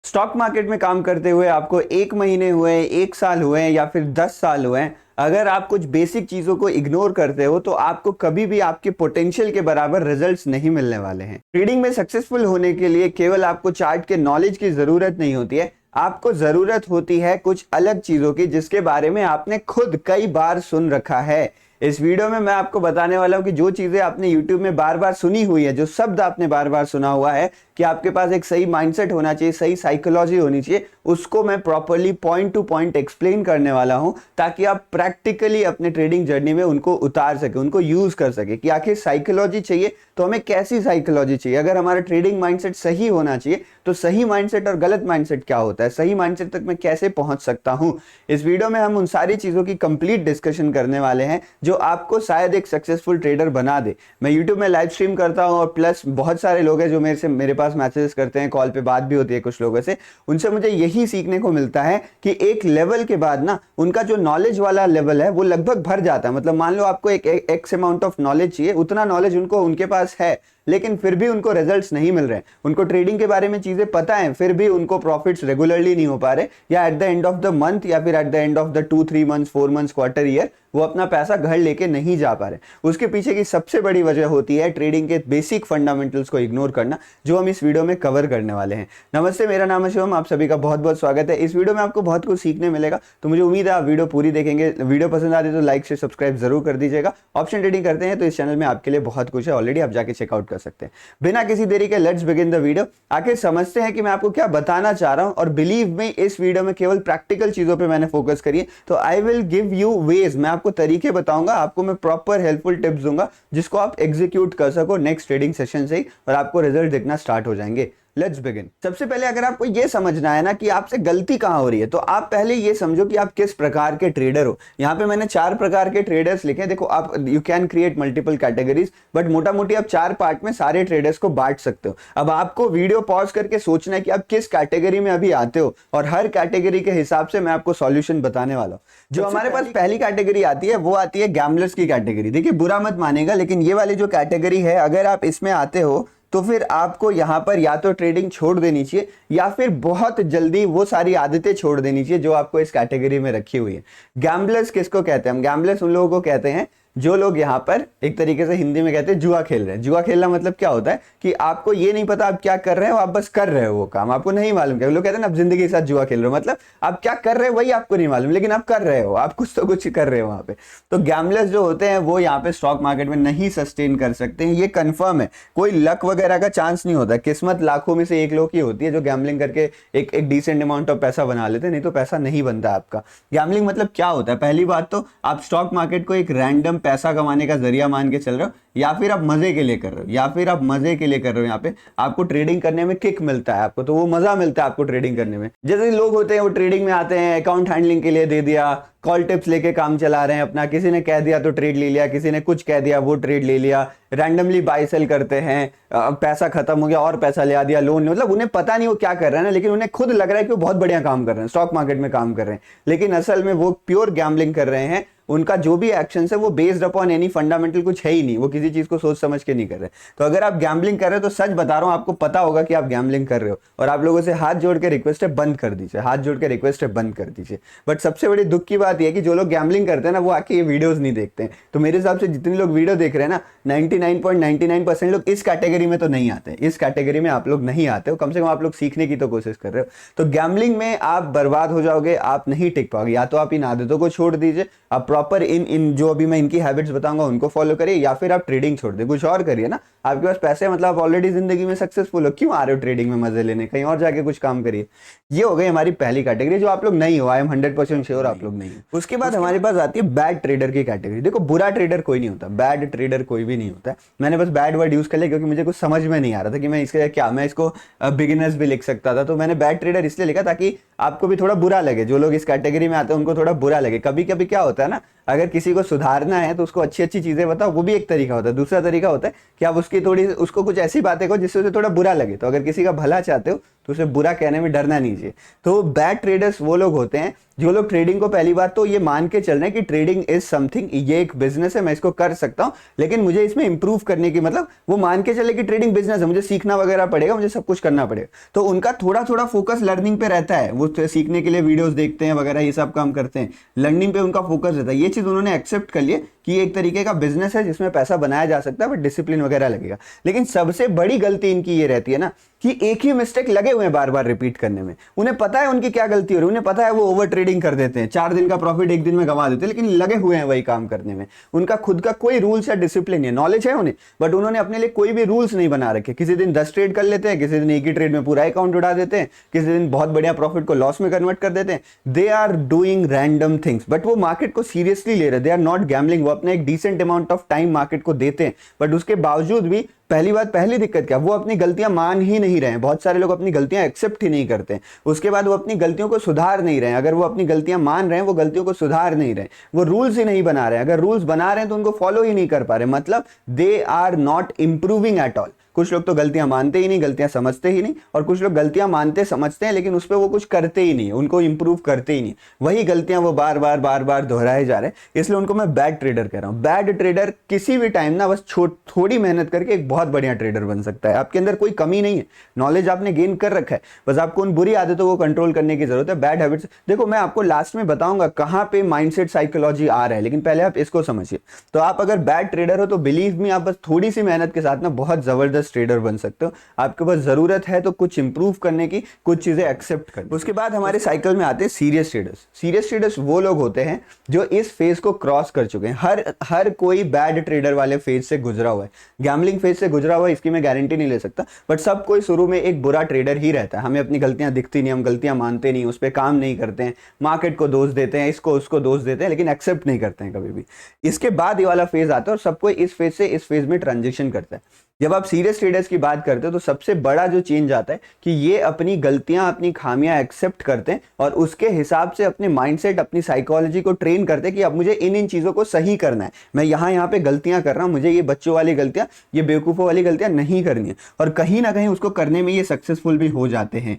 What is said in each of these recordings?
Stock market में काम करते हुए आपको 1 महीने हुए, 1 साल हुए या फिर 10 साल हुए, अगर आप कुछ बेसिक चीजों को इग्नोर करते हो तो आपको कभी भी आपके पोटेंशियल के बराबर रिजल्ट्स नहीं मिलने वाले हैं। ट्रेडिंग में सक्सेसफुल होने के लिए केवल आपको चार्ट के नॉलेज की जरूरत नहीं होती है, आपको जरूरत होती है कुछ अलग चीजों की जिसके बारे में आपने खुद कई बार सुन रखा है। इस वीडियो में मैं आपको बताने वाला हूं कि जो चीजें आपने YouTube में बार बार सुनी हुई है, जो शब्द आपने बार बार सुना हुआ है कि आपके पास एक सही माइंडसेट होना चाहिए, सही साइकोलॉजी होनी चाहिए, उसको मैं properly point two point explain करने वाला हूं ताकि आप प्रैक्टिकली अपने ट्रेडिंग जर्नी में उनको उतार सके, उनको यूज कर सके कि आखिर साइकोलॉजी चाहिए तो हमें कैसी साइकोलॉजी चाहिए। अगर हमारा ट्रेडिंग माइंडसेट सही होना चाहिए तो सही माइंडसेट और गलत माइंडसेट क्या होता है, सही माइंडसेट तक मैं कैसे पहुंच सकता हूं। इस वीडियो में हम उन सारी चीजों की कंप्लीट डिस्कशन करने वाले हैं जो आपको शायद एक सक्सेसफुल ट्रेडर बना दे। मैं YouTube में लाइव स्ट्रीम करता हूं और प्लस बहुत सारे लोग हैं जो मेरे पास मैसेजेस करते हैं, कॉल पे बात भी होती है कुछ लोगों से। उनसे मुझे यही सीखने को मिलता है कि एक लेवल के बाद ना उनका जो नॉलेज वाला लेवल है वो लगभग भर जाता है। मतलब मान लो आपको एक एक्स अमाउंट ऑफ नॉलेज चाहिए, उतना नॉलेज उनके पास है लेकिन फिर भी उनको रिजल्ट्स नहीं मिल रहे हैं। उनको ट्रेडिंग के बारे में चीजें पता है फिर भी उनको प्रॉफिट्स रेगुलरली नहीं हो पा रहे, या at the end of the month या फिर at the end of the 2-3 months, 4 months, quarter, year वो अपना पैसा घर लेके नहीं जा पा रहे। उसके पीछे की सबसे बड़ी वजह होती है ट्रेडिंग के बेसिक फंडामेंटल्स को इग्नोर करना, जो हम इस वीडियो में कवर करने वाले हैं। नमस्ते, मेरा नाम है शिवम, आप सभी का बहुत बहुत स्वागत है। इस वीडियो में आपको बहुत कुछ सीखने मिलेगा, तो मुझे उम्मीद है आप वीडियो पूरी देखेंगे। वीडियो पसंद आती है तो लाइक से सब्सक्राइब जरूर कर दीजिएगा। ऑप्शन ट्रेडिंग करते हैं तो इस चैनल में आपके लिए बहुत कुछ है, ऑलरेडी आप जाके चेकआउट कर सकते हैं। बिना किसी देरी के लेट्स बिगिन द वीडियो। आखिर समझते हैं कि मैं आपको क्या बताना चाह रहा हूं। और बिलीव मी, इस वीडियो में केवल प्रैक्टिकल चीजों पे मैंने फोकस करी है, तो I will give you ways, मैं आपको तरीके बताऊंगा, आपको मैं प्रॉपर हेल्पफुल टिप्स दूंगा जिसको आप एग्जीक्यूट कर सको नेक्स्ट ट्रेडिंग सेशन से ही, और आपको रिजल्ट दिखना स्टार्ट हो जाएंगे। Let's begin. सबसे पहले अगर आपको यह समझना है ना कि आपसे गलती कहां हो रही है, तो आप पहले यह समझो कि आप किस प्रकार के ट्रेडर हो। यहां पे मैंने 4 प्रकार के ट्रेडर्स लिखे। देखो, आप you can create multiple categories, but मोटा मोटी आप 4 पार्ट में सारे ट्रेडर्स को बांट सकते हो। अब आपको वीडियो पॉज करके सोचना है कि आप किस कैटेगरी में अभी आते हो, और हर कैटेगरी के हिसाब से मैं आपको सॉल्यूशन बताने वाला हूं। जो हमारे पास पहली कैटेगरी आती है वो आती है गैम्बलर्स की कैटेगरी। देखिए, बुरा मत मानेगा, लेकिन ये वाली जो कैटेगरी है, अगर आप इसमें आते हो तो फिर आपको यहां पर या तो ट्रेडिंग छोड़ देनी चाहिए या फिर बहुत जल्दी वो सारी आदतें छोड़ देनी चाहिए जो आपको इस कैटेगरी में रखी हुई है। गैम्बलर्स किसको कहते हैं? हम गैम्बलर्स उन लोगों को कहते हैं जो लोग यहाँ पर एक तरीके से हिंदी में कहते हैं जुआ खेल रहे हैं। जुआ खेलना मतलब क्या होता है कि आपको ये नहीं पता आप क्या कर रहे हो, आप बस कर रहे हो वो काम, आपको नहीं मालूम। क्या लोग कहते हैं ना, आप जिंदगी के साथ जुआ खेल रहे हो, मतलब आप क्या कर रहे हो वही आपको नहीं मालूम, लेकिन आप कर रहे हो, आप कुछ तो कुछ कर रहे हो वहां पे। तो गैम्बलर्स जो होते हैं वो यहाँ पे स्टॉक मार्केट में नहीं सस्टेन कर सकते हैं, ये कंफर्म है। कोई लक वगैरह का चांस नहीं होता, किस्मत लाखों में से एक लोग की होती है जो गैम्बलिंग करके एक डिसेंट अमाउंट ऑफ पैसा बना लेते हैं, नहीं तो पैसा नहीं बनता आपका। गैम्बलिंग मतलब क्या होता है? पहली बात तो आप स्टॉक मार्केट को एक रैंडम पैसा कमाने का जरिया मान के चल रहे हो, या फिर आप मजे के लिए कर रहे हो, या फिर आप मजे के लिए कर रहे हो। यहाँ पे आपको ट्रेडिंग करने में किक मिलता है, आपको तो वो मजा मिलता है आपको ट्रेडिंग करने में। जैसे लोग होते हैं वो ट्रेडिंग में आते हैं, अकाउंट हैंडलिंग के लिए दे दिया, कॉल टिप्स लेके काम चला रहे हैं अपना, किसी ने कह दिया तो ट्रेड ले लिया, किसी ने कुछ कह दिया वो ट्रेड ले लिया, रैंडमली बाय सेल करते हैं, पैसा खत्म हो गया और पैसा ले आ दिया, लोन, मतलब उन्हें पता नहीं वो क्या कर रहे हैं ना, लेकिन उन्हें खुद लग रहा है कि वो बहुत बढ़िया काम कर रहे हैं, स्टॉक मार्केट में काम कर रहे हैं, लेकिन असल में वो प्योर गैम्बलिंग कर रहे हैं। उनका जो भी एक्शन है वो बेस्ड अपॉन एनी फंडामेंटल कुछ है ही नहीं, वो किसी चीज को सोच समझ के नहीं कर रहे। तो अगर आप गैम्बलिंग कर रहे हो तो सच बता रहा हूं, आपको पता होगा कि आप गैम्बलिंग कर रहे हो, और आप लोगों से हाथ जोड़ के रिक्वेस्ट है बंद कर दीजिए, हाथ जोड़ के रिक्वेस्ट है बंद कर दीजिए। बट सबसे बड़ी दुख की बात यह है कि जो लोग गैम्बलिंग करते हैं ना वो आके ये वीडियोस नहीं देखते हैं। तो मेरे हिसाब से जितने लोग वीडियो देख रहे हैं ना, 99.99% लोग इस कैटेगरी में तो नहीं आते हैं। इस कैटेगरी में आप लोग नहीं आते हो, कम से कम आप लोग सीखने की तो कोशिश कर रहे हो। तो गैम्बलिंग में आप बर्बाद हो जाओगे, आप नहीं टिक पाओगे। या तो आप इन आदतों को छोड़ दीजिए, आप प्रॉपर इन जो अभी मैं इनकी हैबिट्स बताऊंगा उनको फॉलो करिए, या फिर आप ट्रेडिंग छोड़ दें, कुछ और करिए ना। आपके पास पैसे, मतलब आप ऑलरेडी जिंदगी में सक्सेसफुल हो, क्यों आ रहे हो ट्रेडिंग में मजे लेने? कहीं और जाके कुछ काम करिए। ये हो गई हमारी पहली कैटेगरी, जो आप लोग नहीं हो। आई एम 100% श्योर आप लोग नहीं हो। उसके बाद हमारे पास आती है बैड ट्रेडर की कैटेगरी। देखो, बुरा ट्रेडर कोई नहीं होता, बैड ट्रेडर कोई भी नहीं होता है। मैंने बस बैड वर्ड यूज कर लिया क्योंकि मुझे कुछ समझ में नहीं आ रहा था कि मैं इसके क्या, मैं इसको बिगिनर्स भी लिख सकता था, तो मैंने बैड ट्रेडर इसलिए लिखा ताकि आपको भी थोड़ा बुरा लगे। जो लोग इस कैटेगरी में आते हैं उनको थोड़ा बुरा लगे। कभी कभी क्या होता है ना, अगर किसी को सुधारना है तो उसको अच्छी अच्छी चीजें बताओ, वो भी एक तरीका होता है। दूसरा तरीका होता है कि आप उसको कुछ ऐसी बातें कहो जिससे उसे थोड़ा बुरा लगे। तो अगर किसी का भला चाहते हो तो उसे बुरा कहने में डरना नहीं चाहिए। तो बैड ट्रेडर्स वो लोग होते हैं जो लोग ट्रेडिंग को पहली बार तो ये मान के चल रहे हैं कि ट्रेडिंग इज समथिंग, ये एक बिजनेस है, मैं इसको कर सकता हूं, लेकिन मुझे इसमें इंप्रूव करने की, मतलब वो मान के चले कि ट्रेडिंग बिजनेस है, मुझे सीखना वगैरह पड़ेगा, मुझे सब कुछ करना पड़ेगा। तो उनका थोड़ा थोड़ा फोकस लर्निंग पे रहता है, वो सीखने के लिए वीडियोस देखते हैं वगैरह, ये सब काम करते हैं, लर्निंग पे उनका फोकस रहता है। ये चीज उन्होंने एक्सेप्ट कर लिया कि एक तरीके का बिजनेस है जिसमें पैसा बनाया जा सकता है, बट डिसिप्लिन वगैरह लगेगा। लेकिन सबसे बड़ी गलती इनकी ये रहती है ना कि एक ही मिस्टेक लगे हुए हैं बार बार रिपीट करने में। उन्हें पता है उनकी क्या गलती हो रही है, उन्हें पता है वो ओवर ट्रेडिंग कर देते हैं, 4 दिन का प्रॉफिट एक दिन में गंवा देते हैं, लेकिन लगे हुए हैं वही काम करने में। उनका खुद का कोई रूल्स या डिसिप्लिन है, नॉलेज है उन्हें, बट उन्होंने अपने लिए कोई भी रूल्स नहीं बना रखे। किसी दिन 10 ट्रेड कर लेते हैं, किसी दिन एक ही ट्रेड में पूरा अकाउंट उड़ा देते हैं, किसी दिन बहुत बढ़िया प्रॉफिट को लॉस में कन्वर्ट कर देते हैं। They are doing random things, but वो मार्केट को सीरियसली ले रहे, दे आर नॉट गैम्बलिंग। वो अपने एक decent amount of time market को देते हैं, बट उसके बावजूद भी पहली दिक्कत क्या, वो अपनी गलतियां मान ही नहीं रहे हैं। बहुत सारे लोग अपनी गलतियां एक्सेप्ट ही नहीं करते हैं, उसके बाद वो अपनी गलतियों को सुधार नहीं रहे हैं। अगर वो अपनी गलतियां मान रहे हैं, वो गलतियों को सुधार नहीं रहे, वो रूल्स ही नहीं बना रहे हैं। अगर रूल्स बना रहे हैं तो उनको फॉलो ही नहीं कर पा रहे, मतलब they are not improving at all. कुछ लोग तो गलतियां मानते ही नहीं, गलतियां समझते ही नहीं, और कुछ लोग गलतियां मानते समझते हैं लेकिन उस पर वो कुछ करते ही नहीं, उनको इंप्रूव करते ही नहीं, वही गलतियां वो बार बार दोहराए जा रहे हैं। इसलिए उनको मैं बैड ट्रेडर कह रहा हूं। बैड ट्रेडर किसी भी टाइम ना बस थोड़ी मेहनत करके एक बहुत बढ़िया ट्रेडर बन सकता है। आपके अंदर कोई कमी नहीं है, नॉलेज आपने गेन कर रखा है, बस आपको उन बुरी आदतों को कंट्रोल करने की जरूरत है, बैड हैबिट्स। देखो मैं आपको लास्ट में बताऊंगा कहां पे माइंडसेट साइकोलॉजी आ रहा है, लेकिन पहले आप इसको समझिए। तो आप अगर बैड ट्रेडर हो तो बिलीव मी, आप बस थोड़ी सी मेहनत के साथ ना बहुत जबरदस्त ट्रेडर बन सकते हो। आपके पास जरूरत है तो कुछ इंप्रूव करने की, कुछ चीजें एक्सेप्ट करने। उसके बाद हमारे साइकिल में आते हैं सीरियस ट्रेडर्स। सीरियस ट्रेडर्स वो लोग होते हैं जो इस फेज को क्रॉस कर चुके हैं। हर कोई बैड ट्रेडर वाले फेज से गुजरा हुआ है, गैम्बलिंग फेज से गुजरा हुआ है, इसकी मैं गारंटी नहीं ले सकता, बट सब कोई शुरू में एक बुरा ट्रेडर ही रहता है। हमें अपनी गलतियां दिखती नहीं, हम गलतियां मानते नहीं, उस पर काम नहीं करते हैं, मार्केट को दोष देते हैं, इसको उसको दोष देते हैं, लेकिन एक्सेप्ट नहीं करते हैं कभी भी। इसके बाद ये वाला फेज आता है और सब कोई इस फेज से इस फेज में ट्रांजिशन करता है। जब आप सीरियस ट्रेडर्स की बात करते हो तो सबसे बड़ा जो चेंज आता है कि ये अपनी गलतियां, अपनी खामियां एक्सेप्ट करते हैं और उसके हिसाब से अपने माइंडसेट, अपनी साइकोलॉजी को ट्रेन करते हैं कि अब मुझे इन चीजों को सही करना है, मैं यहाँ पे गलतियां कर रहा हूं, मुझे ये बच्चों वाली गलतियां, ये बेवकूफों वाली गलतियां नहीं करनी है। और कहीं ना कहीं उसको करने में ये सक्सेसफुल भी हो जाते हैं,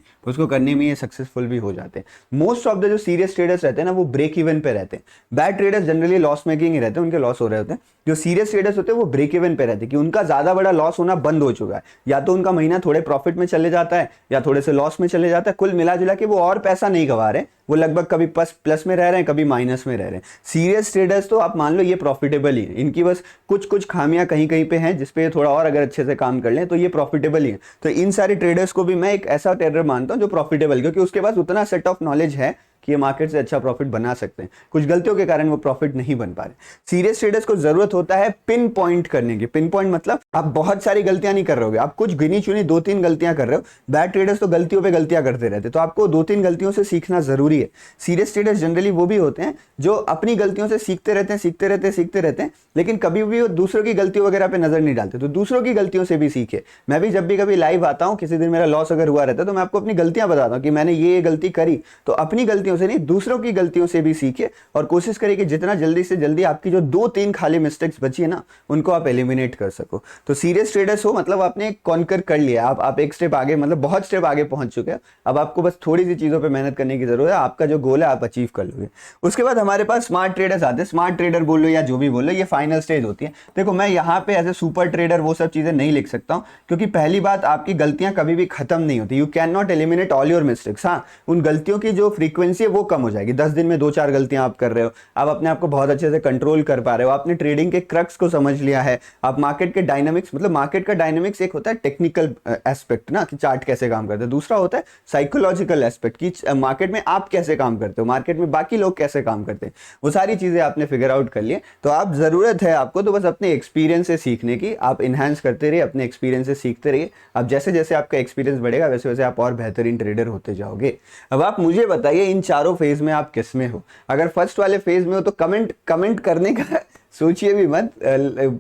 मोस्ट ऑफ द जो सीरियस ट्रेडर्स रहते हैं ना वो ब्रेक इवन पे रहते हैं। Bad traders generally loss making ही रहते हैं, उनके लॉस हो रहे होते हैं। जो सीरियस ट्रेडर्स होते हैं वो ब्रेक इवन पे रहते हैं कि उनका ज्यादा बड़ा लॉस होना बंद हो चुका है, या तो उनका महीना थोड़े प्रॉफिट में चले जाता है या थोड़े से लॉस में चले जाता है, कुल मिला जुला के वो और पैसा नहीं गवा रहे, वो लगभग कभी प्लस में रह रहे हैं, कभी माइनस में रह रहे हैं। सीरियस ट्रेडर्स तो आप मान लो ये प्रॉफिटेबल ही है, इनकी बस कुछ खामियां कहीं कहीं पे हैं जिसपे थोड़ा और अगर अच्छे से काम कर लें तो ये प्रॉफिटेबल ही है। तो इन सारे ट्रेडर्स को भी मैं एक ऐसा ट्रेडर मानता हूं जो प्रॉफिटेबल, क्योंकि उसके पास उतना सेट ऑफ नॉलेज है कि ये मार्केट से अच्छा प्रॉफिट बना सकते हैं, कुछ गलतियों के कारण वो प्रॉफिट नहीं बन पा रहे। सीरियस ट्रेडर्स को जरूरत होता है पिन पॉइंट करने की। पिन पॉइंट मतलब आप बहुत सारी गलतियां नहीं कर रहे हो, आप कुछ गिनी चुनी 2-3 गलतियां कर रहे हो। बैड ट्रेडर्स तो गलतियों पे गलतियां करते रहते, तो आपको 2-3 गलतियों से सीखना जरूरी है। सीरियस ट्रेडर्स जनरली वो भी होते हैं जो अपनी गलतियों से सीखते रहते हैं, लेकिन कभी भी वो दूसरों की गलतियों वगैरह पे नजर नहीं डालते। तो दूसरों की गलतियों से भी सीखे। मैं भी जब भी कभी लाइव आता हूं, किसी दिन मेरा लॉस अगर हुआ रहता है तो मैं आपको अपनी गलतियां बताता हूं कि मैंने ये गलती करी, तो अपनी गलतियों से नहीं दूसरों की गलतियों से भी सीखिए और कोशिश करिए कि जितना जल्दी से जल्दी आपकी जो 2-3 खाली मिस्टेक्स बची है ना उनको आप एलिमिनेट कर सको। तो सीरियस ट्रेडर्स हो मतलब आपने कॉन्कर कर लिया, आप एक स्टेप आगे, मतलब बहुत स्टेप आगे पहुंच चुके हैं। अब आपको बस थोड़ी सी चीजों पे मेहनत करने की जरूरत है, आपका जो गोल है आप अचीव कर लोगे। उसके बाद हमारे पास स्मार्ट ट्रेडर्स आते हैं। स्मार्ट ट्रेडर बोल लो या जो भी बोल लो, ये फाइनल स्टेज होती है। देखो मैं यहाँ पे एज ए सुपर ट्रेडर वो सब चीजें नहीं लिख सकता हूँ, क्योंकि पहली बात आपकी गलतियां कभी भी खत्म नहीं होती। You can not eliminate all your mistakes. हाँ, उन गलतियों की जो फ्रीक्वेंसी है वो कम हो जाएगी। 10 दिन में 2-4 गलतियां आप कर रहे हो, आप अपने आप को बहुत अच्छे से कंट्रोल कर पा रहे हो, आपने ट्रेडिंग के क्रक्स को समझ लिया है, आप मार्केट के डायनामिक्स, मतलब मार्केट का डायनामिक्स एक होता है टेक्निकल एस्पेक्ट ना कि चार्ट कैसे काम करते हैं, दूसरा होता है साइकोलॉजिकल एस्पेक्ट कि मार्केट में आप कैसे काम करते हो, मार्केट में बाकी लोग कैसे काम करते हैं, वो सारी चीजें आपने फिगर आउट कर लिए। तो आप जरूरत है आपको तो बस अपने एक्सपीरियंस से सीखने की, आप इनहैंस करते रहिए, अपने एक्सपीरियंस से सीखते रहिए। अब जैसे जैसे आपका एक्सपीरियंस बढ़ेगा वैसे वैसे आप और बेहतरीन ट्रेडर होते जाओगे। अब आप मुझे बताइए इन चारों फेज में आप किस में हो। अगर फर्स्ट वाले फेज में हो तो कमेंट करने का सोचिए भी मत,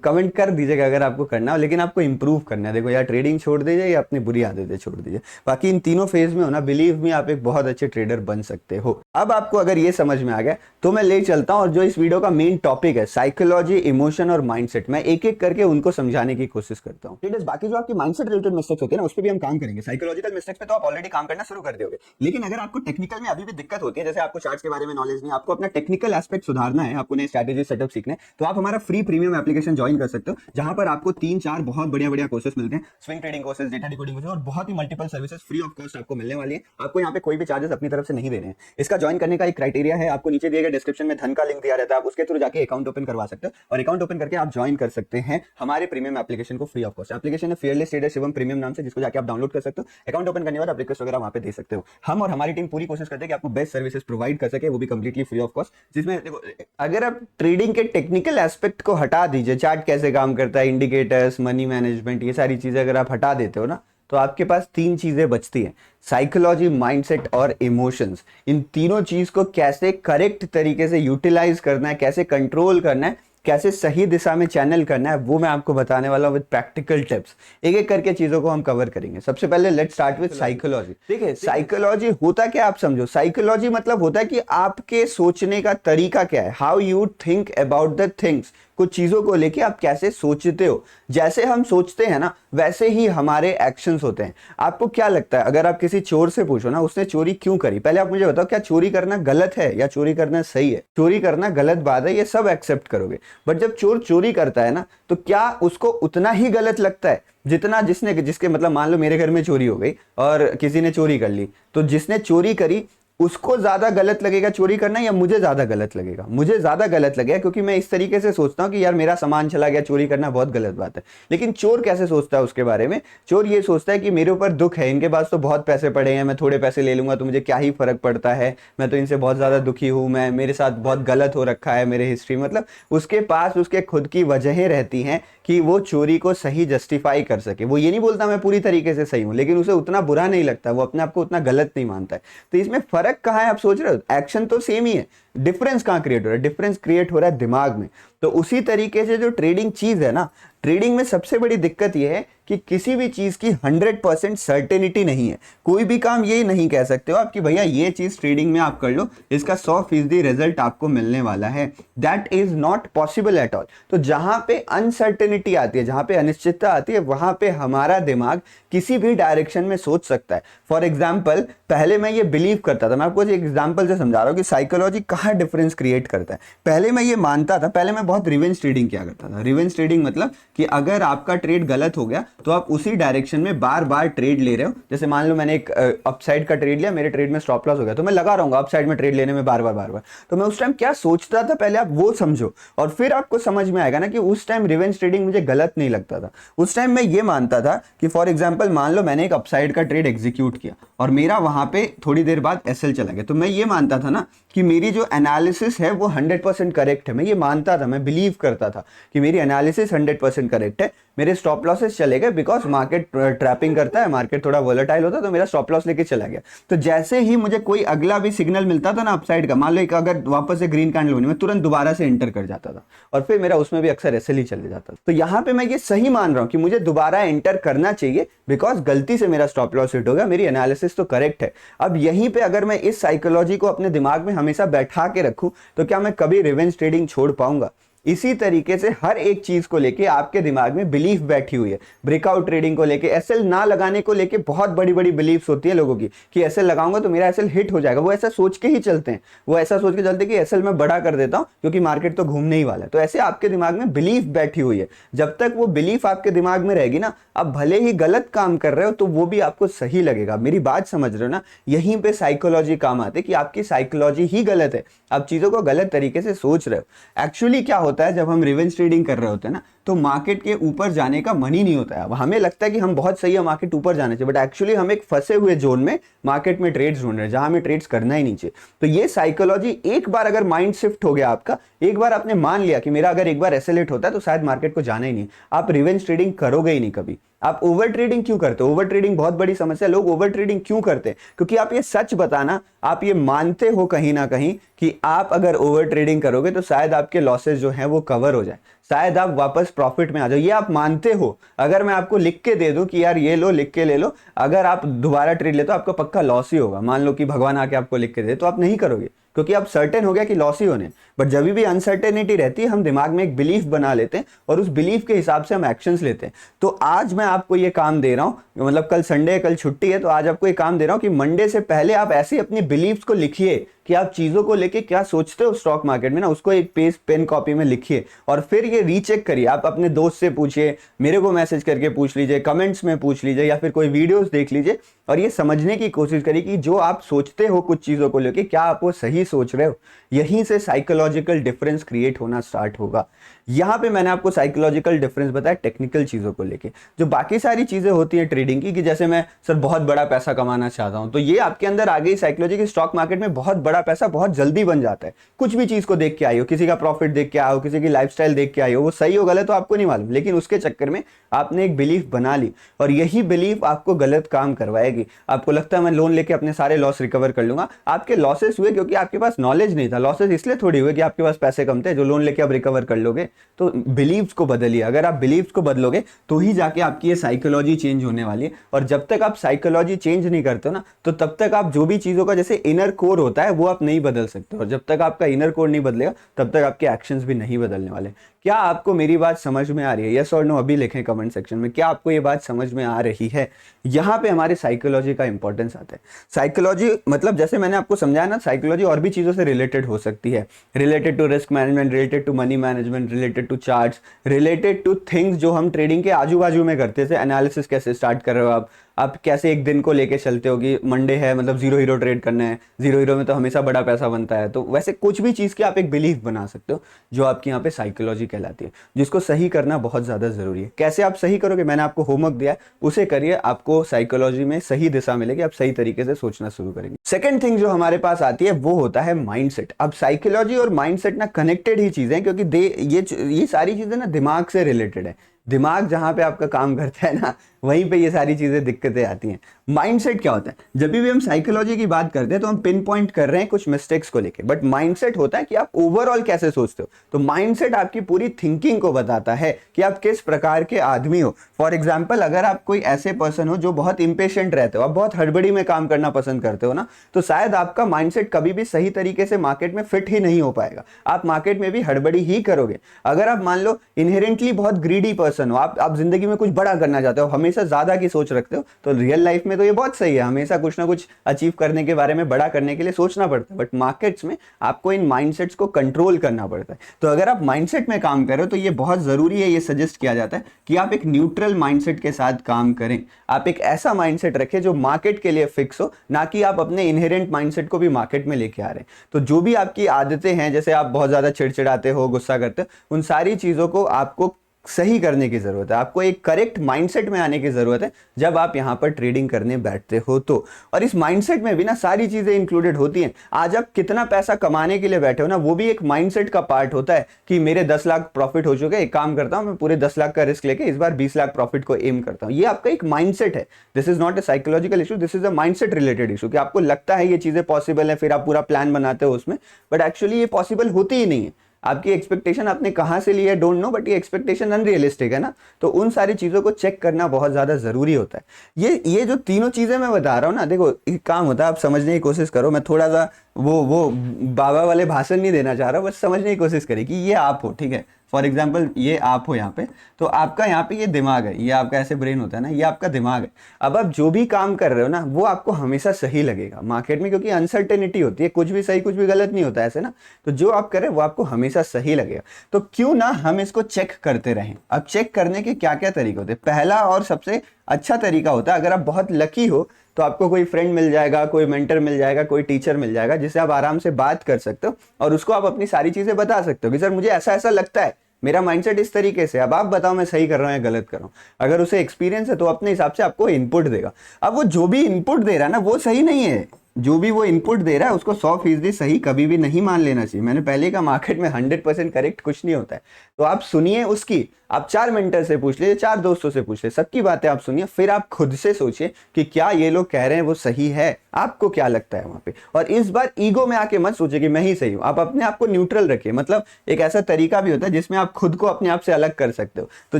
कमेंट कर दीजिएगा अगर आपको करना हो, लेकिन आपको इंप्रूव करना है। देखो यार, ट्रेडिंग छोड़ दीजिए या अपनी बुरी आदतें छोड़ दीजिए, बाकी इन तीनों फेज में हो ना, बिलीव मी आप एक बहुत अच्छे ट्रेडर बन सकते हो। अब आपको अगर ये समझ में आ गया तो मैं ले चलता हूं, और जो इस वीडियो का मेन टॉपिक है साइकोलॉजी, इमोशन और माइंडसेट, मैं एक एक करके उनको समझाने की कोशिश करता हूँ। ट्रेडर्स, बाकी जो आपकी माइंडसेट रिलेटेड मिस्टेक्स होते हैं ना, उस पर भी हम काम करेंगे। साइकोलॉजिकल मिस्टेक्स पे तो आप ऑलरेडी काम करना शुरू कर दोगे, लेकिन अगर आपको टेक्निकल में अभी भी दिक्कत होती है, जैसे आपको चार्ट्स के बारे में नॉलेज नहीं, आपको अपना टेक्निकल एस्पेक्ट सुधारना है, आपको नए स्ट्रैटेजी सेटअप सीखने, तो आप हमारा फ्री प्रीमियम एप्लीकेशन ज्वाइन कर सकते हो, जहां पर आपको 3-4 बहुत बढ़िया बढ़िया कोर्सेज मिलते हैं, swing trading courses, data decoding courses और बहुत ही multiple services free of cost आपको मिलने वाली है। आपको यहाँ पे कोई भी चार्जेस अपनी तरफ से नहीं देने हैं। इसका ज्वाइन करने का एक क्राइटेरिया है, आपको नीचे दिए गए डिस्क्रिप्शन में धन का लिंक दिया रहता है, आप उसके थ्रू जाके अकाउंट ओपन करवा सकते हो, और अकाउंट ओपन करके आप ज्वाइन कर सकते हैं हमारे प्रीमियम एप्लीकेशन को फ्री ऑफ कॉस्ट। एप्लीकेशन है फियरलेस ट्रेडर शिवम प्रीमियम नाम से, जिसको जाके आप डाउनलोड कर सकते हो। अकाउंट ओपन करने के बाद आप रिक्वेस्ट वगैरह वहां पे दे सकते हो। हम और हमारी टीम पूरी कोशिश करते हैं कि आपको बेस्ट सर्विसेज प्रोवाइड कर सके, वो भी कंप्लीटली फ्री ऑफ कॉस्ट। जिसमें देखो, अगर आप ट्रेडिंग के टेक्निकल एस्पेक्ट को हटा दीजिए, चार्ट कैसे काम करता है, इंडिकेटर्स, मनी मैनेजमेंट, ये सारी चीजें अगर आप हटा देते हो ना, तो आपके पास 3 चीजें बचती हैं, साइकोलॉजी, माइंडसेट और इमोशंस। इन तीनों चीज को कैसे करेक्ट तरीके से यूटिलाइज करना है, कैसे कंट्रोल करना है, कैसे सही दिशा में चैनल करना है, वो मैं आपको बताने वाला हूं विद प्रैक्टिकल टिप्स। एक एक करके चीजों को हम कवर करेंगे। सबसे पहले लेट्स स्टार्ट विद साइकोलॉजी। देखिए, साइकोलॉजी होता क्या आप समझो। साइकोलॉजी मतलब होता है कि आपके सोचने का तरीका क्या है, how you think about the things. कुछ चीजों को लेके आप कैसे सोचते हो, जैसे हम सोचते हैं ना वैसे ही हमारे एक्शंस होते हैं। आपको क्या लगता है, अगर आप किसी चोर से पूछो ना उसने चोरी क्यों करी, पहले आप मुझे बताओ, क्या चोरी करना गलत है या चोरी करना सही है? चोरी करना गलत बात है, ये सब एक्सेप्ट करोगे, बट जब चोर चोरी करता है ना, तो क्या उसको उतना ही गलत लगता है जितना जिसके मतलब मान लो मेरे घर में चोरी हो गई और किसी ने चोरी कर ली, तो जिसने चोरी करी उसको ज्यादा गलत लगेगा चोरी करना, या मुझे ज्यादा गलत लगेगा? मुझे ज्यादा गलत लगेगा, क्योंकि मैं इस तरीके से सोचता हूं कि यार मेरा सामान चला गया, चोरी करना बहुत गलत बात है। लेकिन चोर कैसे सोचता है उसके बारे में? चोर ये सोचता है कि मेरे ऊपर दुख है, इनके पास तो बहुत पैसे पड़े हैं, मैं थोड़े पैसे ले लूंगा तो मुझे क्या ही फर्क पड़ता है, मैं तो इनसे बहुत ज्यादा दुखी हूं, मैं मेरे साथ बहुत गलत हो रखा है मेरे हिस्ट्री। मतलब उसके पास उसके खुद की वजहें रहती हैं कि वो चोरी को सही जस्टिफाई कर सके। वो ये नहीं बोलता मैं पूरी तरीके से सही हूं, लेकिन उसे उतना बुरा नहीं लगता, वो अपने आप को उतना गलत नहीं मानता है। तो इसमें फर्क कहां है आप सोच रहे हो? एक्शन तो सेम ही है, डिफरेंस कहां क्रिएट हो रहा है? डिफरेंस क्रिएट हो रहा है दिमाग में। तो उसी तरीके से जो ट्रेडिंग चीज है ना, ट्रेडिंग में सबसे बड़ी दिक्कत यह है कि किसी भी चीज की 100% सर्टेनिटी नहीं है। कोई भी काम ये नहीं कह सकते हो आप कि भैया ये चीज ट्रेडिंग में आप कर लो, इसका 100% रिजल्ट आपको मिलने वाला है। That is not possible at all. तो जहां पे अनसर्टेनिटी आती है, जहां पे अनिश्चितता आती है, वहां पे हमारा दिमाग किसी भी डायरेक्शन में सोच सकता है। फॉर एग्जाम्पल, पहले मैं ये बिलीव करता था, मैं आपको एक एग्जाम्पल से समझा रहा हूं कि साइकोलॉजी कहां डिफरेंस क्रिएट करता है। पहले मैं ये मानता था, पहले मैं बहुत रिवेंज ट्रेडिंग किया करता था। रिवेंज ट्रेडिंग मतलब कि अगर आपका ट्रेड गलत हो गया तो आप उसी डायरेक्शन में बार बार ट्रेड ले रहे हो। जैसे मान लो मैंने एक अपसाइड का ट्रेड लिया, मेरे ट्रेड में स्टॉप लॉस हो गया, तो मैं लगा रहूंगा अपसाइड में ट्रेड लेने में बार बार। तो मैं उस टाइम क्या सोचता था, पहले आप वो समझो और फिर आपको समझ में आएगा ना कि उस टाइम रिवेंज ट्रेडिंग मुझे गलत नहीं लगता था। उस टाइम मैं ये मानता था कि फॉर एग्जाम्पल मान लो मैंने एक अपसाइड का ट्रेड एग्जीक्यूट किया और मेरा वहां पे थोड़ी देर बाद एसएल चला गया, तो मैं ये मानता था ना कि मेरी जो एनालिसिस है वो 100% करेक्ट है। मैं ये मानता था, मैं बिलीव करता था कि मेरी एनालिसिस 100% करेक्ट है, मेरे स्टॉप लॉसेस चले गए बिकॉज मार्केट ट्रैपिंग करता है, मार्केट थोड़ा वोलेटाइल होता है, तो मेरा स्टॉप लॉस लेके चला गया। तो जैसे ही मुझे कोई अगला भी सिग्नल मिलता था ना अपसाइड का, मान लो अगर वापस से ग्रीन कैंडल बनी, मैं तुरंत दोबारा से एंटर कर जाता था और फिर मेरा उसमें भी अक्सर एसएल ही चले जाता था। तो यहाँ पे मैं ये सही मान रहा हूँ कि मुझे दोबारा एंटर करना चाहिए बिकॉज गलती से मेरा स्टॉप लॉस हिट हो गया, मेरी एनालिसिस तो करेक्ट है। अब यहीं पे अगर मैं इस साइकोलॉजी को अपने दिमाग में हमेशा बैठा के रखूं तो क्या मैं कभी रिवेंज ट्रेडिंग छोड़ पाऊंगा? इसी तरीके से हर एक चीज को लेके आपके दिमाग में बिलीफ बैठी हुई है। ब्रेकआउट ट्रेडिंग को लेके, एसएल ना लगाने को लेके बहुत बड़ी बड़ी बिलीफ्स होती है लोगों की कि एसएल लगाऊंगा तो मेरा एसएल हिट हो जाएगा। वो ऐसा सोच के ही चलते हैं, वो ऐसा सोच के चलते हैं कि एसएल मैं बड़ा कर देता हूं क्योंकि मार्केट तो घूमने ही वाला है। तो ऐसे आपके दिमाग में बिलीफ बैठी हुई है। जब तक वो बिलीफ आपके दिमाग में रहेगी ना, आप भले ही गलत काम कर रहे हो तो वो भी आपको सही लगेगा। मेरी बात समझ रहे हो ना? यहीं पे साइकोलॉजी काम आती है कि आपकी साइकोलॉजी ही गलत है, आप चीजों को गलत तरीके से सोच रहे हो। एक्चुअली क्या होता है, जब हम रिवेंज ट्रेडिंग कर रहे होते हैं ना, तो मार्केट के ऊपर जाने का मन ही नहीं होता है। अब हमें लगता है कि हम बहुत सही है, मार्केट ऊपर जाने चाहिए, बट एक्चुअली हम एक फंसे हुए जोन में मार्केट में ट्रेड्स ढूंढ रहे हैं जहां हमें ट्रेड्स करना ही नहीं चाहिए। तो ये साइकोलॉजी, एक बार अगर माइंड शिफ्ट हो गया आपका, एक बार आपने मान लिया कि मेरा अगर एक बार एसएल हिट होता है तो शायद मार्केट को जाना ही नहीं, आप रिवेंज ट्रेडिंग करोगे ही नहीं कभी। आप ओवर ट्रेडिंग क्यों करते हो? ओवर ट्रेडिंग बहुत बड़ी समस्या है। लोग ओवर ट्रेडिंग क्यों करते हैं? क्योंकि आप ये सच बताना, आप ये मानते हो कहीं ना कहीं कि आप अगर ओवर ट्रेडिंग करोगे तो शायद आपके लॉसेस जो हैं वो कवर हो जाए, शायद आप वापस प्रॉफिट में आ जाओ, ये आप मानते हो। अगर मैं आपको लिख के दे दूं कि यार ये लो, लिख के ले लो, अगर आप दोबारा ट्रेड लेते हो आपको पक्का लॉस ही होगा, मान लो कि भगवान आके आपको लिख के दे, तो आप नहीं करोगे क्योंकि आप सर्टेन हो गया कि लॉस ही होने। बट जब भी अनसर्टेनिटी रहती है हम दिमाग में एक बिलीफ बना लेते हैं और उस बिलीफ के हिसाब से हम एक्शंस लेते हैं। तो आज मैं आपको ये काम दे रहा हूं, मतलब कल संडे है, कल छुट्टी है, तो आज आपको ये काम दे रहा हूं कि मंडे से पहले आप ऐसे अपनी बिलीफ्स को लिखिए कि आप चीजों को लेके क्या सोचते हो स्टॉक मार्केट में ना, उसको एक पेन कॉपी में लिखिए और फिर ये रीचेक करिए। आप अपने दोस्त से पूछिए, मेरे को मैसेज करके पूछ लीजिए, कमेंट्स में पूछ लीजिए या फिर कोई वीडियोस देख लीजिए और ये समझने की कोशिश करिए कि जो आप सोचते हो कुछ चीजों को लेके क्या आप वो सही सोच रहे हो। यहीं से साइकोलॉजिकल डिफरेंस क्रिएट होना स्टार्ट होगा। यहां पे मैंने आपको साइकोलॉजिकल डिफरेंस बताया टेक्निकल चीजों को लेके। जो बाकी सारी चीजें होती हैं ट्रेडिंग की, कि जैसे मैं सर बहुत बड़ा पैसा कमाना चाहता हूं, तो ये आपके अंदर आ गई साइकोलॉजी की स्टॉक मार्केट में बहुत बड़ा पैसा बहुत जल्दी बन जाता है। कुछ भी चीज को देख के आई हो, किसी का प्रॉफिट देख के आए हो, किसी की लाइफस्टाइल देख के आई हो, वो सही हो गलत तो आपको नहीं मालूम, लेकिन उसके चक्कर में आपने एक बिलीफ बना ली और यही बिलीफ आपको गलत काम करवाएगी। आपको लगता है मैं लोन लेके अपने सारे लॉस रिकवर कर लूंगा, आपके लॉसेस हुए क्योंकि आपके पास नॉलेज नहीं था। लॉसेस इसलिए थोड़ी हुए कि आपके पास पैसे कम थे, जो लोन लेके आप रिकवर कर लोगे। तो बिलीव्स को बदलिए, अगर आप बिलीव्स को बदलोगे तो ही जाके आपकी ये साइकोलॉजी चेंज होने वाली है। और जब तक आप साइकोलॉजी चेंज नहीं करते हो ना, तो तब तक आप जो भी चीजों का जैसे इनर कोर होता है वो आप नहीं बदल सकते, और जब तक आपका इनर कोर नहीं बदलेगा तब तक आपके एक्शंस भी नहीं बदलने वाले। क्या आपको मेरी बात समझ में आ रही है? यस और नो अभी लिखें कमेंट सेक्शन में, क्या आपको ये बात समझ में आ रही है? यहां पे हमारे साइकोलॉजी का इंपॉर्टेंस आता है। साइकोलॉजी मतलब जैसे मैंने आपको समझाया ना, साइकोलॉजी और भी चीजों से रिलेटेड हो सकती है, related to risk management, related to money management, related to charts, related to things जो हम ट्रेडिंग के आजू बाजू में करते थे। एनालिसिस कैसे स्टार्ट कर रहे हो आप कैसे एक दिन को लेके चलते हो कि मंडे है मतलब जीरो हीरो ट्रेड करना है, जीरो हीरो में तो हमेशा बड़ा पैसा बनता है। तो वैसे कुछ भी चीज़ की आप एक बिलीफ बना सकते हो जो आपकी यहाँ पे साइकोलॉजी कहलाती है, जिसको सही करना बहुत ज़्यादा ज़रूरी है। कैसे आप सही करोगे? मैंने आपको होमवर्क दिया है, उसे करिए, आपको साइकोलॉजी में सही दिशा मिलेगी, आप सही तरीके से सोचना शुरू करेंगे। सेकेंड थिंग जो हमारे पास आती है वो होता है माइंडसेट। अब साइकोलॉजी और माइंडसेट ना कनेक्टेड ही चीज़ें हैं, क्योंकि ये सारी चीज़ें ना दिमाग से रिलेटेड है। दिमाग जहां पे आपका काम करता है ना, वहीं पे ये सारी चीजें दिक्कतें आती हैं। माइंडसेट क्या होता है? जब भी हम साइकोलॉजी की बात करते हैं तो हम पिन पॉइंट कर रहे हैं कुछ मिस्टेक्स को लेके, बट माइंडसेट होता है कि आप ओवरऑल कैसे सोचते हो। तो माइंडसेट आपकी पूरी थिंकिंग को बताता है कि आप किस प्रकार के आदमी हो। फॉर एग्जाम्पल, अगर आप कोई ऐसे पर्सन हो जो बहुत इंपेशेंट रहते हो, आप बहुत हड़बड़ी में काम करना पसंद करते हो ना, तो शायद आपका माइंडसेट कभी भी सही तरीके से मार्केट में फिट ही नहीं हो पाएगा, आप मार्केट में भी हड़बड़ी ही करोगे। अगर आप मान लो इनहेरेंटली बहुत ग्रीडी पर्सन हो, आप जिंदगी में कुछ बड़ा करना चाहते हो, हमेशा ज्यादा की सोच रखते हो, तो रियल लाइफ में तो ये बहुत सही है, हमेशा कुछ ना कुछ अचीव करने के बारे में, बड़ा करने के लिए सोचना पड़ता है। बट मार्केट्स में आपको इन माइंडसेट्स को कंट्रोल करना पड़ता है। तो अगर आप माइंडसेट में काम कर रहे हो तो ये बहुत जरूरी है, ये सजेस्ट किया जाता है कि आप एक न्यूट्रल माइंडसेट के साथ काम करें। आप एक ऐसा माइंडसेट रखें जो मार्केट के लिए फिक्स हो, ना कि आप अपने इनहेरेंट माइंडसेट को भी मार्केट में लेके आ रहे हैं। तो जो भी आपकी आदतें हैं, जैसे आप बहुत ज्यादा चिड़चिड़ाते हो, गुस्सा करते हो, उन सारी चीजों को आपको सही करने की जरूरत है। आपको एक करेक्ट माइंडसेट में आने की जरूरत है जब आप यहां पर ट्रेडिंग करने बैठते हो तो। और इस माइंडसेट में भी ना सारी चीजें इंक्लूडेड होती हैं। आज आप कितना पैसा कमाने के लिए बैठे हो ना, वो भी एक माइंडसेट का पार्ट होता है कि मेरे 10 लाख प्रॉफिट हो चुके, एक काम करता हूं मैं पूरे 10 लाख का रिस्क लेके इस बार 20 लाख प्रॉफिट को एम करता हूं। ये आपका एक माइंडसेट है। This is not a psychological issue, this is a mindset related issue कि आपको लगता है ये चीजें पॉसिबल है, फिर आप पूरा प्लान बनाते हो उसमें, बट एक्चुअली ये पॉसिबल होती ही नहीं है। आपकी एक्सपेक्टेशन आपने कहां से ली है डोंट नो, बट ये एक्सपेक्टेशन अनरियलिस्टिक है ना। तो उन सारी चीजों को चेक करना बहुत ज्यादा जरूरी होता है। ये जो तीनों चीजें मैं बता रहा हूं ना, देखो एक काम होता है, आप समझने की कोशिश करो। मैं थोड़ा सा वो बाबा वाले भाषण नहीं देना चाह रहा हूं, बस समझने की कोशिश करें कि ये आप हो, ठीक है। फॉर एग्जाम्पल ये आप हो यहाँ पे, तो आपका यहाँ पे ये दिमाग है, ये आपका ऐसे ब्रेन होता है ना, ये आपका दिमाग है। अब आप जो भी काम कर रहे हो ना, वो आपको हमेशा सही लगेगा मार्केट में, क्योंकि अनसर्टेनिटी होती है, कुछ भी सही कुछ भी गलत नहीं होता ऐसे ना। तो जो आप कर रहे हैं वो आपको हमेशा सही लगेगा। तो क्यों ना हम इसको चेक करते रहें। अब चेक करने के क्या क्या तरीके होते हैं? पहला और सबसे अच्छा तरीका होता है, अगर आप बहुत लकी हो तो आपको कोई फ्रेंड मिल जाएगा, कोई मेंटर मिल जाएगा, कोई टीचर मिल जाएगा जिससे आप आराम से बात कर सकते हो और उसको आप अपनी सारी चीजें बता सकते हो कि सर मुझे ऐसा ऐसा लगता है, मेरा माइंडसेट इस तरीके से, अब आप बताओ मैं सही कर रहा हूं या गलत कर रहा हूं। अगर उसे एक्सपीरियंस है तो अपने हिसाब से आपको इनपुट देगा। अब वो जो भी इनपुट दे रहा है ना, वो सही नहीं है। जो भी वो इनपुट दे रहा है उसको 100% सही कभी भी नहीं मान लेना चाहिए। मैंने पहले कहा मार्केट में 100% करेक्ट कुछ नहीं होता है। तो आप सुनिए उसकी, आप 4 मेंटर से पूछ लीजिए, 4 दोस्तों से पूछ लीजिए, सबकी बातें आप सुनिए, फिर आप खुद से सोचिए कि क्या ये लोग कह रहे हैं वो सही है, आपको क्या लगता है वहां पे। और इस बार ईगो में आके मत सोचिए कि मैं ही सही हूं, आप अपने आप को न्यूट्रल रखिए। मतलब एक ऐसा तरीका भी होता है जिसमें आप खुद को अपने आप से अलग कर सकते हो। तो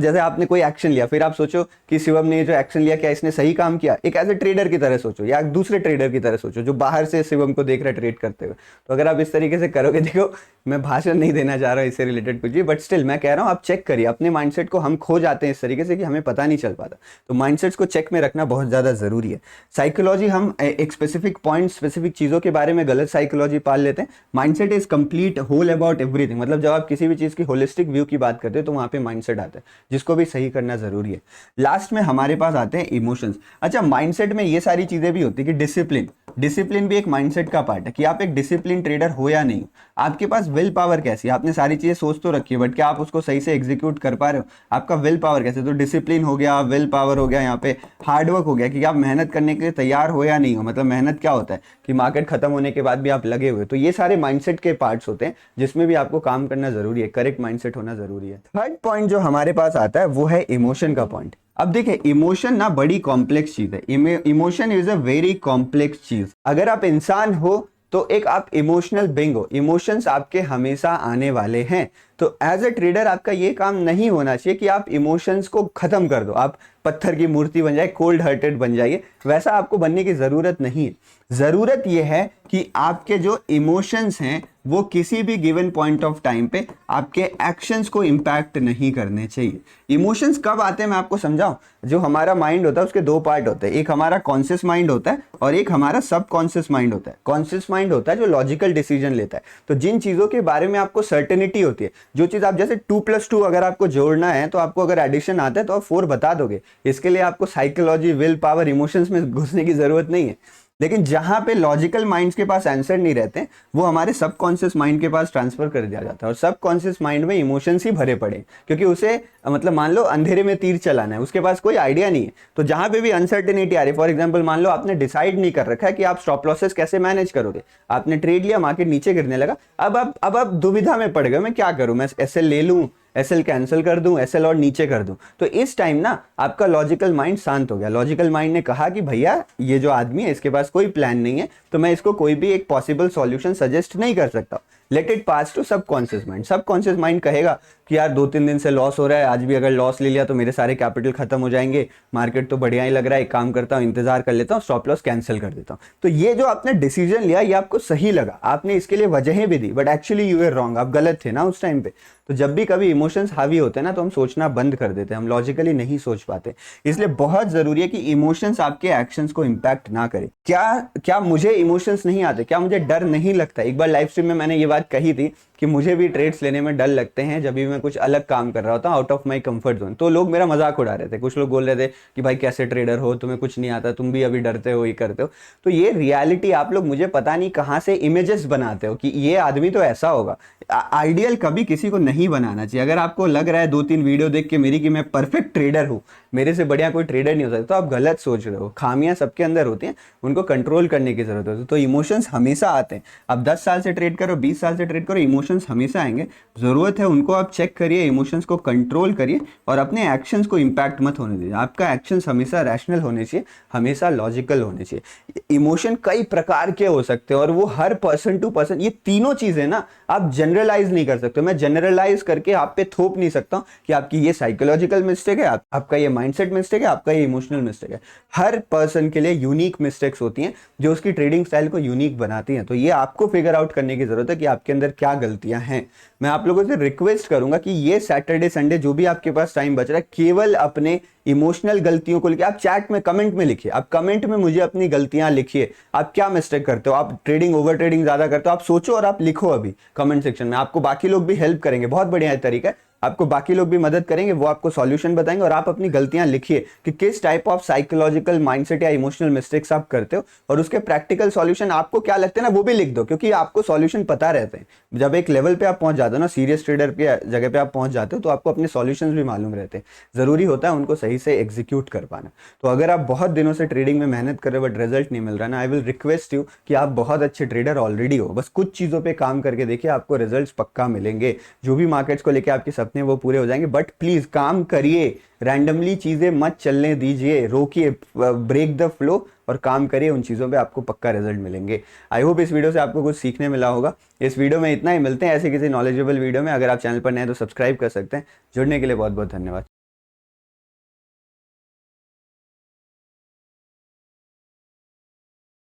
जैसे आपने कोई एक्शन लिया, फिर आप सोचो कि शिवम ने जो एक्शन लिया क्या इसने सही काम किया, एक एज ए ट्रेडर की तरह सोचो या दूसरे ट्रेडर की तरह सोचो जो बाहर से शिवम को देख रहा है ट्रेड करते हुए। तो अगर आप इस तरीके से करोगे, देखो मैं भाषण नहीं देना चाह रहा हूँ इससे रिलेटेड कुछ भी, बट स्टिल मैं कह रहा हूँ आप चेक करिए अपने माइंडसेट को। हम खो जाते हैं इस तरीके से कि हमें पता नहीं चल पाता। तो माइंडसेट्स को चेक में रखना बहुत ज्यादा जरूरी है। साइकोलॉजी, हम एक स्पेसिफिक पॉइंट स्पेसिफिक चीजों के बारे में गलत साइकोलॉजी पाल लेते हैं। Mindset is complete whole about everything. मतलब जब आप किसी भी चीज की होलिस्टिक व्यू की बात करते हो तो वहां पे माइंडसेट आता है, जिसको भी सही करना जरूरी है। लास्ट में हमारे पास आते हैं इमोशंस। अच्छा, माइंडसेट में ये सारी चीजें भी होती है कि डिसिप्लिन, डिसिप्लिन भी एक माइंडसेट का पार्ट है कि आप एक डिसिप्लिन ट्रेडर हो या नहीं। आपके पास विल पावर कैसी है, आपने सारी चीजें सोच तो रखी है बट क्या आप उसको सही से एग्जीक्यूट कर पा रहे हो, आपका विल पावर कैसे। तो डिसिप्लिन हो गया, विल पावर हो गया, यहाँ पे हार्डवर्क हो गया कि आप मेहनत करने के लिए तैयार हो या नहीं हो। मतलब मेहनत क्या होता है कि मार्केट खत्म होने के बाद भी आप लगे हुए। तो ये सारे माइंडसेट के पार्ट्स होते हैं जिसमें भी आपको काम करना जरूरी है, करेक्ट माइंडसेट होना जरूरी है। थर्ड पॉइंट जो हमारे पास आता है वो है इमोशन का पॉइंट। अब देखिए, इमोशन ना बड़ी कॉम्प्लेक्स चीज है। Emotion is a very complex चीज। अगर आप इंसान हो तो एक आप इमोशनल बीइंग हो, इमोशंस आपके हमेशा आने वाले हैं। तो एज ए ट्रेडर आपका ये काम नहीं होना चाहिए कि आप इमोशंस को खत्म कर दो, आप पत्थर की मूर्ति बन जाए, कोल्ड हार्टेड बन जाइए। वैसा आपको बनने की जरूरत नहीं है। जरूरत यह है कि आपके जो इमोशंस हैं वो किसी भी गिवन पॉइंट ऑफ टाइम पे आपके एक्शंस को इंपैक्ट नहीं करने चाहिए। इमोशंस कब आते हैं मैं आपको समझाऊं। जो हमारा माइंड होता है उसके दो पार्ट होते हैं, एक हमारा कॉन्शियस माइंड होता है और एक हमारा सब कॉन्शियस माइंड होता है। कॉन्शियस माइंड होता है जो लॉजिकल डिसीजन लेता है। तो जिन चीजों के बारे में आपको सर्टेनिटी होती है, जो चीज आप जैसे 2+2 अगर आपको जोड़ना है तो आपको अगर एडिशन आता है तो आप 4 बता दोगे। इसके लिए आपको साइकोलॉजी, विल पावर, इमोशंस में घुसने की जरूरत नहीं है। लेकिन जहां पे लॉजिकल माइंड्स के पास आंसर नहीं रहते वो हमारे सबकॉन्शियस माइंड के पास ट्रांसफर कर दिया जाता है। और सबकॉन्शियस माइंड में इमोशंस ही भरे पड़े, क्योंकि उसे मतलब मान लो अंधेरे में तीर चलाना है, उसके पास कोई आइडिया नहीं है। तो जहां पे भी अनसर्टेनिटी आ रही है, फॉर एग्जांपल मान लो आपने डिसाइड नहीं कर रखा है कि आप स्टॉप लॉसेस कैसे मैनेज करोगे, आपने ट्रेड लिया, मार्केट नीचे गिरने लगा, अब आप दुविधा में पड़ गए, मैं क्या करूं, मैं एसएल ले लूं, एसएल कैंसिल कर दूं, एसएल और नीचे कर दूं। तो इस टाइम ना आपका लॉजिकल माइंड शांत हो गया। लॉजिकल माइंड ने कहा कि भैया ये जो आदमी है इसके पास कोई प्लान नहीं है, तो मैं इसको कोई भी एक पॉसिबल सॉल्यूशन सजेस्ट नहीं कर सकता। Let it pass to subconscious mind. Subconscious mind कहेगा कि यार 2-3 दिन से लॉस हो रहा है, आज भी अगर लॉस ले लिया तो मेरे सारे कैपिटल खत्म हो जाएंगे, मार्केट तो बढ़िया ही लग रहा है, एक काम करता हूँ, इंतजार कर लेता हूँ, स्टॉप लॉस कैंसिल कर देता हूँ। तो ये जो आपने डिसीजन लिया ये आपको सही लगा, आपने इसके लिए वजहें भी दी, but actually you are wrong, आप गलत थे ना उस टाइम पे। तो जब भी कभी इमोशंस हावी होते हैं ना तो हम सोचना बंद कर देते हैं, हम लॉजिकली नहीं सोच पाते। इसलिए बहुत जरूरी है कि इमोशंस आपके एक्शंस को इंपैक्ट ना करें। क्या मुझे इमोशंस नहीं आते, क्या मुझे डर नहीं लगता। एक बार लाइव स्ट्रीम में मैंने ये बात कही थी कि मुझे भी ट्रेड्स लेने में डर लगते हैं जब भी मैं कुछ अलग काम कर रहा होता हूँ, out of my comfort zone. तो लोग मेरा मजाक उड़ा रहे थे, कुछ लोग बोल रहे थे कि भाई कैसे ट्रेडर हो, तुम्हें कुछ नहीं आता, तुम भी अभी डरते हो, ये करते हो। तो ये रियलिटी आप लोग मुझे पता नहीं कहाँ से इमेजेस बनाते हो कि ये आदमी तो ऐसा होगा। आइडियल कभी किसी को नहीं बनाना चाहिए। अगर आपको लग रहा है 2-3 वीडियो देख के मेरी कि मैं परफेक्ट ट्रेडर हूँ, मेरे से बढ़िया कोई ट्रेडर नहीं हो सकता, तो आप गलत सोच रहे हो। खामियां सबके अंदर होती हैं, उनको कंट्रोल करने की जरूरत होती है। तो इमोशंस हमेशा आते हैं। आप 10 साल से ट्रेड करो, 20 साल से ट्रेड करो, इमोशंस हमेशा आएंगे। जरूरत है उनको आप चेक करिए, इमोशंस को कंट्रोल करिए और अपने एक्शंस को इंपैक्ट मत होने दीजिए। आपका एक्शंस हमेशा रैशनल होने चाहिए, हमेशा लॉजिकल होने चाहिए। इमोशन कई प्रकार के हो सकते हैं और वो हर पर्सन टू पर्सन, ये तीनों चीजें ना आप जनरलाइज नहीं कर सकते। मैं जनरलाइज करके आप पे थोप नहीं सकता कि आपकी ये साइकोलॉजिकल मिस्टेक है, आपका ये माइंडसेट मिस्टेक है, आपका ये इमोशनल मिस्टेक है। हर पर्सन के लिए यूनिक मिस्टेक्स होती हैं जो उसकी ट्रेडिंग स्टाइल को यूनिक बनाती हैं। तो ये आपको फिगर आउट करने की जरूरत है कि आपके अंदर क्या गलतियां हैं। मैं आप लोगों से रिक्वेस्ट करूंगा कि ये सैटरडे संडे जो भी आपके पास टाइम बच रहा है, केवल अपने इमोशनल गलतियों को लेकर आप चैट में, कमेंट में लिखिए। आप कमेंट में मुझे अपनी गलतियां लिखिए, आप क्या मिस्टेक करते हो, आप ट्रेडिंग ओवर ट्रेडिंग ज्यादा करते हो, आप सोचो और आप लिखो अभी कमेंट सेक्शन में। आपको बाकी लोग भी हेल्प करेंगे, बहुत बढ़िया तरीका है, आपको बाकी लोग भी मदद करेंगे, वो आपको सॉल्यूशन बताएंगे। और आप अपनी गलतियां लिखिए कि किस टाइप ऑफ साइकोलॉजिकल माइंडसेट या इमोशनल मिस्टेक्स आप करते हो, और उसके प्रैक्टिकल सॉल्यूशन आपको क्या लगते हैं ना वो भी लिख दो, क्योंकि आपको सॉल्यूशन पता रहते हैं। जब एक लेवल पे आप पहुंच जाते हो ना, सीरियस ट्रेडर की जगह पे आप पहुंच जाते हो, तो आपको अपने सॉल्यूशंस भी मालूम रहते हैं। जरूरी होता है उनको सही से एग्जीक्यूट कर पाना। तो अगर आप बहुत दिनों से ट्रेडिंग में मेहनत कर रहे हो बट रिजल्ट नहीं मिल रहा ना, आई विल रिक्वेस्ट यू कि आप बहुत अच्छे ट्रेडर ऑलरेडी हो, बस कुछ चीजों पर काम करके देखिए, आपको रिजल्ट पक्का मिलेंगे। जो भी मार्केट्स को लेकर आपकी सपने वो पूरे हो जाएंगे। बट प्लीज काम करिए, रैंडमली चीजें मत चलने दीजिए, रोकिए, ब्रेक द फ्लो और काम करिए, उन चीज़ों पे आपको पक्का रिजल्ट मिलेंगे। आई होप इस वीडियो से आपको कुछ सीखने मिला होगा। इस वीडियो में इतना ही, मिलते हैं ऐसे किसी नॉलेजेबल वीडियो में। अगर आप चैनल पर नए हैं तो सब्सक्राइब कर सकते हैं। जुड़ने के लिए बहुत बहुत धन्यवाद।